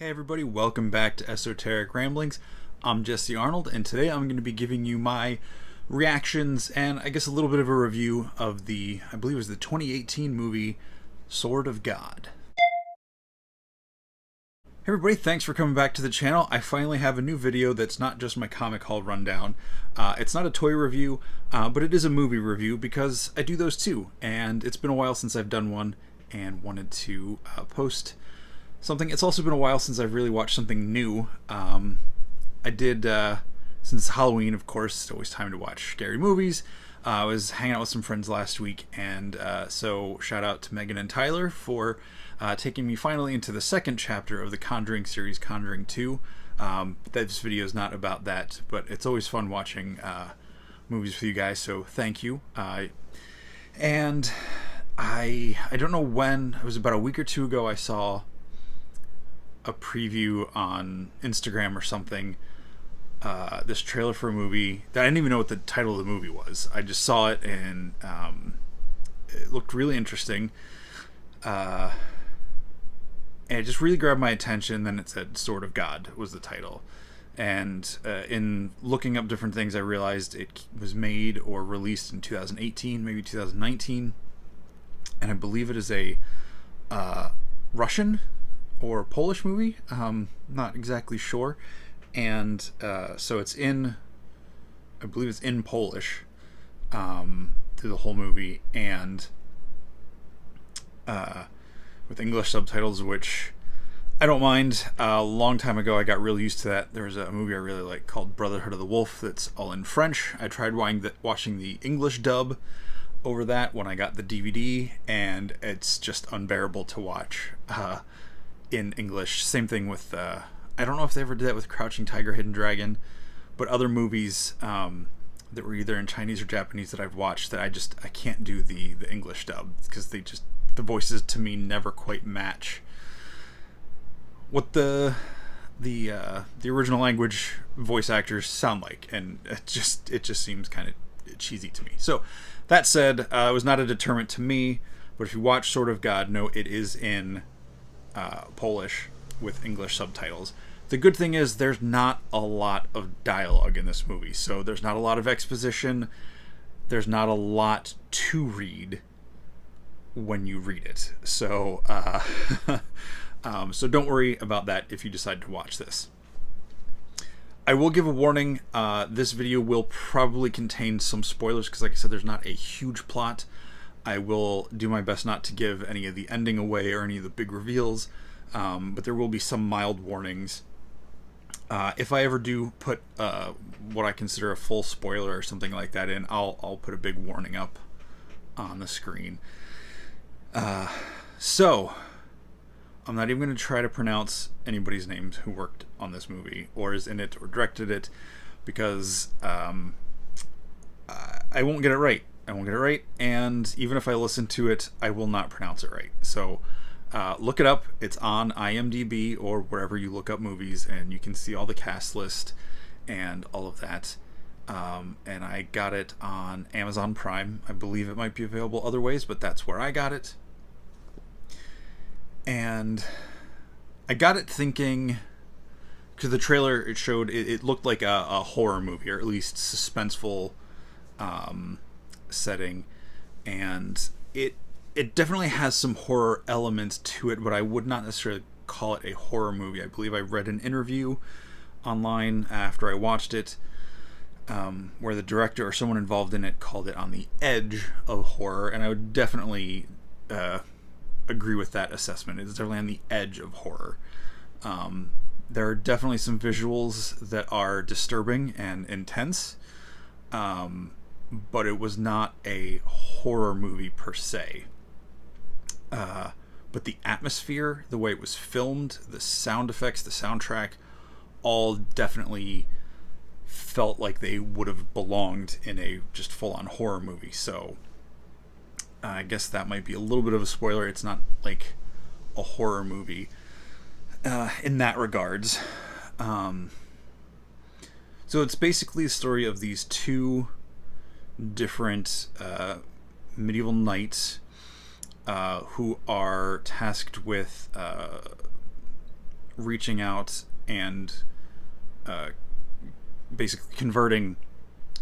Hey everybody, welcome back to Esoteric Ramblings. I'm Jesse Arnold, and today I'm going to be giving you my reactions and I guess a little bit of a review of I believe it was the 2018 movie Sword of God. Hey everybody, thanks for coming back to the channel. I finally have a new video that's not just my comic haul rundown. It's not a toy review, but it is a movie review because I do those too, and it's been a while since I've done one and wanted to post something. It's also been a while since I've really watched something new. I did, since it's Halloween, of course, it's always time to watch scary movies. I was hanging out with some friends last week, and so shout out to Megan and Tyler for taking me finally into the second chapter of the Conjuring series, Conjuring 2. This video is not about that, but it's always fun watching movies with you guys, so thank you. And I don't know when, it was about a week or two ago, I saw a preview on Instagram or something, this trailer for a movie that I didn't even know what the title of the movie was. I just saw it and it looked really interesting, and it just really grabbed my attention. Then it said Sword of God was the title, and in looking up different things I realized it was made or released in 2018, maybe 2019, and I believe it is a Russian or Polish movie, not exactly sure, and so it's in, I believe it's in Polish through the whole movie, and with English subtitles, which I don't mind. A long time ago I got really used to that. There was a movie I really like called Brotherhood of the Wolf that's all in French. I tried watching the English dub over that when I got the DVD, and it's just unbearable to watch in English. Same thing with I don't know if they ever did that with Crouching Tiger, Hidden Dragon, but other movies that were either in Chinese or Japanese that I've watched that I can't do the English dub because the voices to me never quite match what the original language voice actors sound like, and it just seems kind of cheesy to me. So that said, it was not a deterrent to me, but if you watch Sword of God, know it is in Polish with English subtitles. The good thing is there's not a lot of dialogue in this movie, so there's not a lot of exposition. There's not a lot to read when you read it, so so don't worry about that if you decide to watch this. I will give a warning. This video will probably contain some spoilers because, like I said, there's not a huge plot. I will do my best not to give any of the ending away or any of the big reveals, but there will be some mild warnings. If I ever do put what I consider a full spoiler or something like that in, I'll put a big warning up on the screen. So I'm not even going to try to pronounce anybody's names who worked on this movie or is in it or directed it, because I won't get it right. And even if I listen to it, I will not pronounce it right. So look it up. It's on IMDb or wherever you look up movies, and you can see all the cast list and all of that. And I got it on Amazon Prime. I believe it might be available other ways, but that's where I got it. And I got it thinking, because the trailer, it showed, it looked like a horror movie, or at least suspenseful setting, and it definitely has some horror elements to it, but I would not necessarily call it a horror movie. I believe I read an interview online after I watched it, where the director or someone involved in it called it on the edge of horror, and I would definitely agree with that assessment. It's definitely on the edge of horror. There are definitely some visuals that are disturbing and intense, but it was not a horror movie per se. But the atmosphere, the way it was filmed, the sound effects, the soundtrack, all definitely felt like they would have belonged in a just full-on horror movie. So I guess that might be a little bit of a spoiler. It's not like a horror movie in that regards. So it's basically the story of these two different medieval knights who are tasked with reaching out and basically converting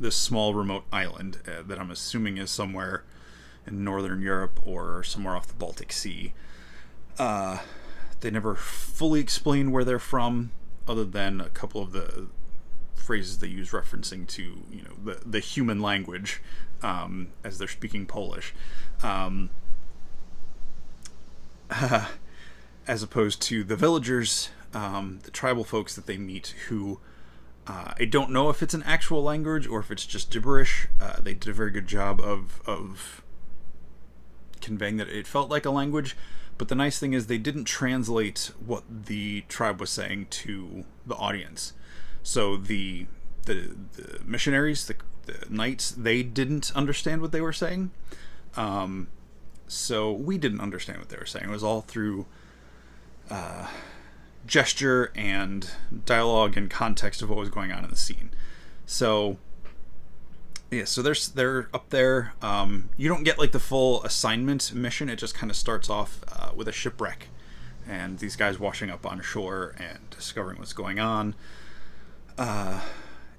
this small remote island that I'm assuming is somewhere in northern Europe or somewhere off the Baltic Sea. They never fully explain where they're from, other than a couple of the phrases they use referencing to, you know, the human language, as they're speaking Polish, as opposed to the villagers, the tribal folks that they meet, who I don't know if it's an actual language or if it's just gibberish. They did a very good job of conveying that it felt like a language, but the nice thing is they didn't translate what the tribe was saying to the audience. So the missionaries, the knights, they didn't understand what they were saying. So we didn't understand what they were saying. It was all through gesture and dialogue and context of what was going on in the scene. So yeah, so they're up there. You don't get like the full assignment mission. It just kind of starts off with a shipwreck and these guys washing up on shore and discovering what's going on. And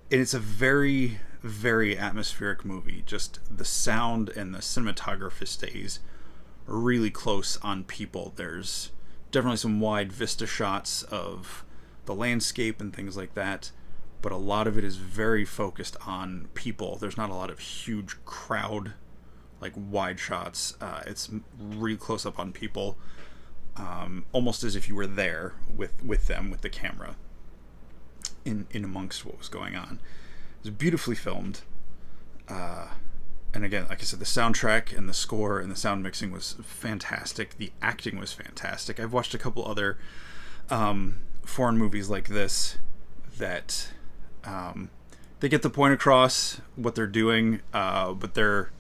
it's a very, very atmospheric movie. Just the sound and the cinematography stays really close on people. There's definitely some wide vista shots of the landscape and things like that, but a lot of it is very focused on people. There's not a lot of huge crowd, like wide shots. It's really close up on people, almost as if you were there with them, with the camera in amongst what was going on. It was beautifully filmed. And again, like I said, the soundtrack and the score and the sound mixing was fantastic. The acting was fantastic. I've watched a couple other foreign movies like this that they get the point across what they're doing, but they're,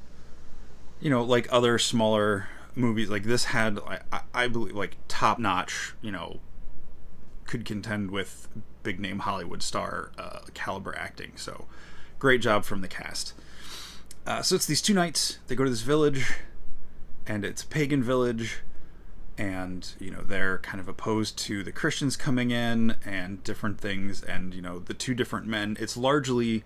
you know, like other smaller movies like this had, I believe, like top-notch, you know, could contend with big-name Hollywood star caliber acting. So great job from the cast. So it's these two knights. They go to this village, and it's a pagan village, and, you know, they're kind of opposed to the Christians coming in and different things, and, you know, the two different men. It's largely,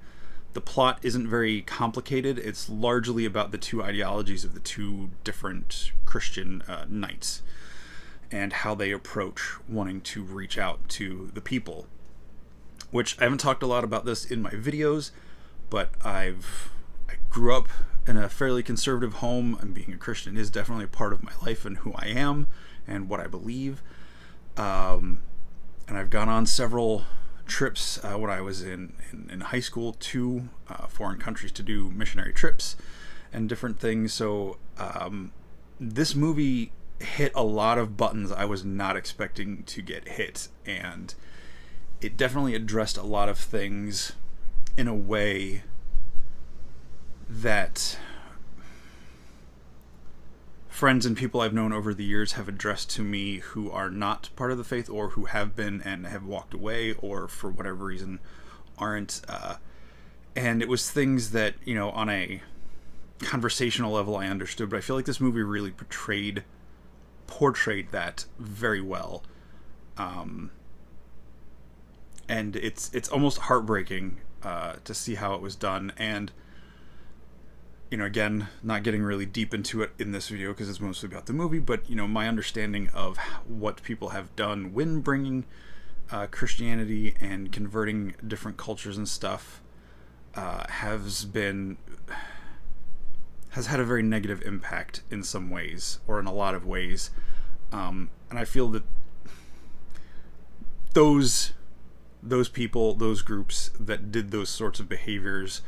the plot isn't very complicated. It's largely about the two ideologies of the two different Christian knights and how they approach wanting to reach out to the people, which I haven't talked a lot about this in my videos, but I grew up in a fairly conservative home, and being a Christian is definitely a part of my life and who I am and what I believe. And I've gone on several trips when I was in high school to foreign countries to do missionary trips and different things. So this movie hit a lot of buttons I was not expecting to get hit, and it definitely addressed a lot of things in a way that friends and people I've known over the years have addressed to me who are not part of the faith, or who have been and have walked away, or for whatever reason aren't. And it was things that, you know, on a conversational level I understood, but I feel like this movie really portrayed that very well. And it's almost heartbreaking to see how it was done. And, you know, again, not getting really deep into it in this video because it's mostly about the movie, but, you know, my understanding of what people have done when bringing Christianity and converting different cultures and stuff has had a very negative impact in some ways, or in a lot of ways. And I feel that those people, those groups that did those sorts of behaviors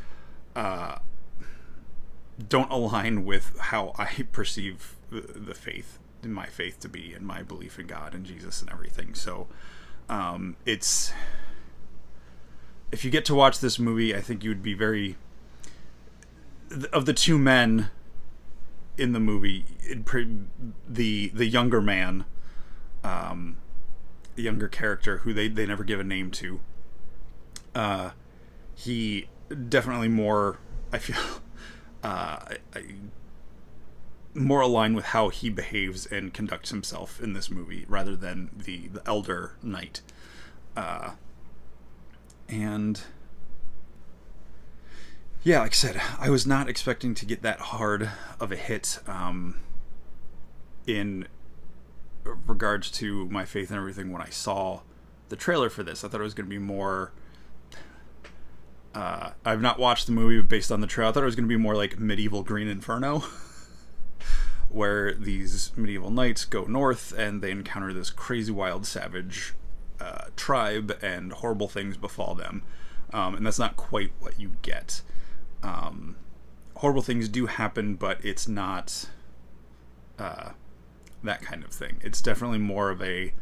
don't align with how I perceive the faith, my faith to be, and my belief in God and Jesus and everything. So it's, if you get to watch this movie, I think you would be very, of the two men in the movie, the younger man, the younger character who they never give a name to, he definitely more, I feel, more aligned with how he behaves and conducts himself in this movie rather than the elder knight. And yeah, like I said, I was not expecting to get that hard of a hit in regards to my faith and everything when I saw the trailer for this. I thought it was going to be more... I've not watched the movie, but based on the trailer, I thought it was going to be more like medieval Green Inferno, where these medieval knights go north and they encounter this crazy, wild, savage tribe, and horrible things befall them. And that's not quite what you get. Horrible things do happen, but it's not that kind of thing. It's definitely more of a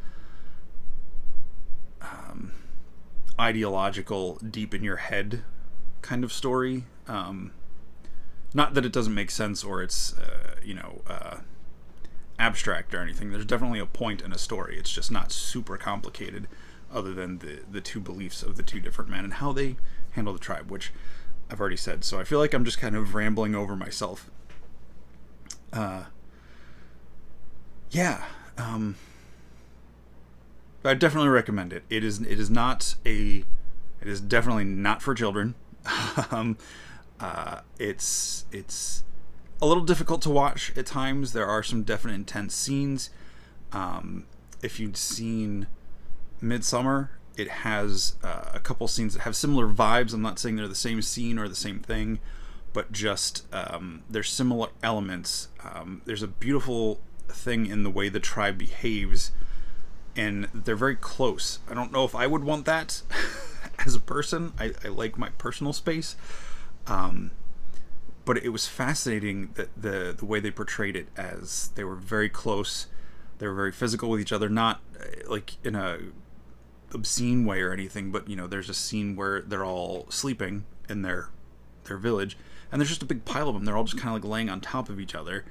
ideological, deep in your head kind of story. Not that it doesn't make sense or it's abstract or anything. There's definitely a point in a story. It's just not super complicated, other than the two beliefs of the two different men and how they handle the tribe, which I've already said. So I feel like I'm just kind of rambling over myself. I definitely recommend it. It is definitely not for children. It's a little difficult to watch at times. There are some definite intense scenes. If you'd seen Midsummer, it has a couple scenes that have similar vibes. I'm not saying they're the same scene or the same thing, but just there's similar elements. There's a beautiful thing in the way the tribe behaves, and they're very close. I don't know if I would want that as a person. I like my personal space. But it was fascinating that the way they portrayed it, as they were very close. They were very physical with each other, not like in a obscene way or anything, but there's a scene where they're all sleeping in their village, and there's just a big pile of them. They're all just kind of like laying on top of each other,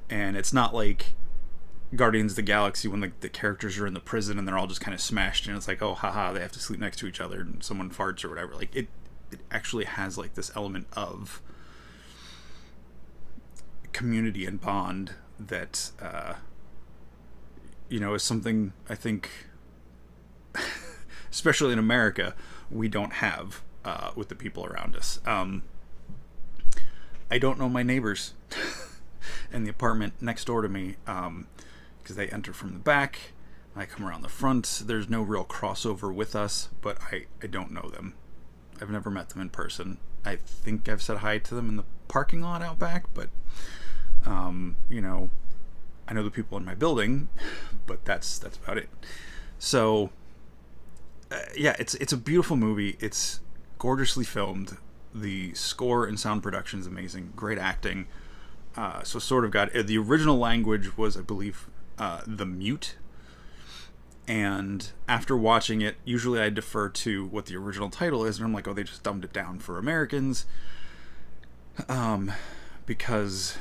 and it's not like Guardians of the Galaxy when the characters are in the prison and they're all just kind of smashed and it's like, oh haha, they have to sleep next to each other and someone farts or whatever. Like it actually has like this element of community and bond that is something I think especially in America we don't have with the people around us. I don't know my neighbors in the apartment next door to me, because they enter from the back, I come around the front. There's no real crossover with us, but I don't know them. I've never met them in person. I think I've said hi to them in the parking lot out back, but I know the people in my building, but that's about it. So it's a beautiful movie. It's gorgeously filmed. The score and sound production is amazing. Great acting. So Sword of God. The original language was, I believe, the Mute. And after watching it, usually I defer to what the original title is, and I'm like, oh, they just dumbed it down for Americans. Because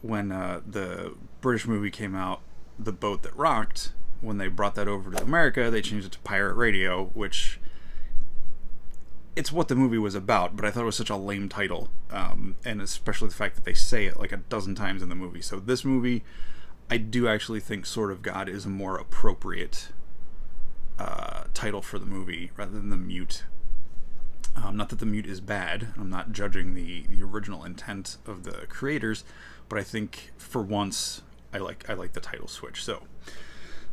when the British movie came out, The Boat That Rocked, when they brought that over to America, they changed it to Pirate Radio, which it's what the movie was about, but I thought it was such a lame title, and especially the fact that they say it like a dozen times in the movie. So this movie, I do actually think Sword of God is a more appropriate title for the movie rather than The Mute. Not that The Mute is bad. I'm not judging the original intent of the creators, but I think for once I like the title switch. So,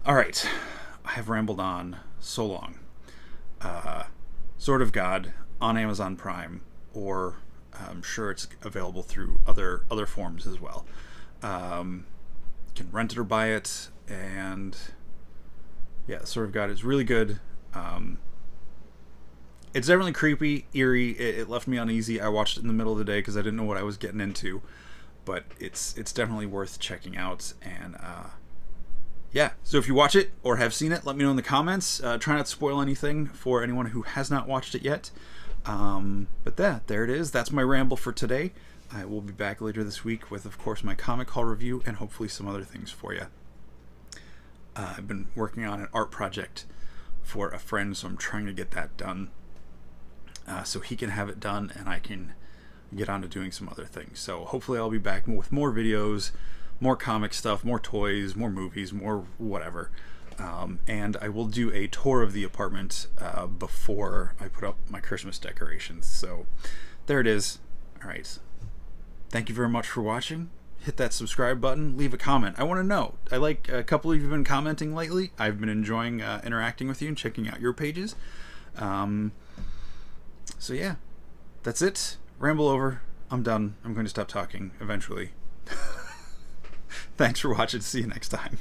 all right, I have rambled on so long. Sword of God on Amazon Prime, or I'm sure it's available through other forms as well. You can rent it or buy it, and yeah, Sword of God is really good. It's definitely creepy, eerie. It left me uneasy. I watched it in the middle of the day because I didn't know what I was getting into, but it's definitely worth checking out. And yeah, so if you watch it or have seen it, let me know in the comments. Try not to spoil anything for anyone who has not watched it yet. But there it is. That's my ramble for today. I will be back later this week with, of course, my comic haul review and hopefully some other things for you. I've been working on an art project for a friend, so I'm trying to get that done so he can have it done and I can get on to doing some other things. So hopefully I'll be back with more videos, more comic stuff, more toys, more movies, more whatever. And I will do a tour of the apartment before I put up my Christmas decorations. So there it is. All right. Thank you very much for watching. Hit that subscribe button. Leave a comment. I want to know. I like a couple of you have been commenting lately. I've been enjoying interacting with you and checking out your pages. So yeah, that's it. Ramble over. I'm done. I'm going to stop talking eventually. Thanks for watching. See you next time.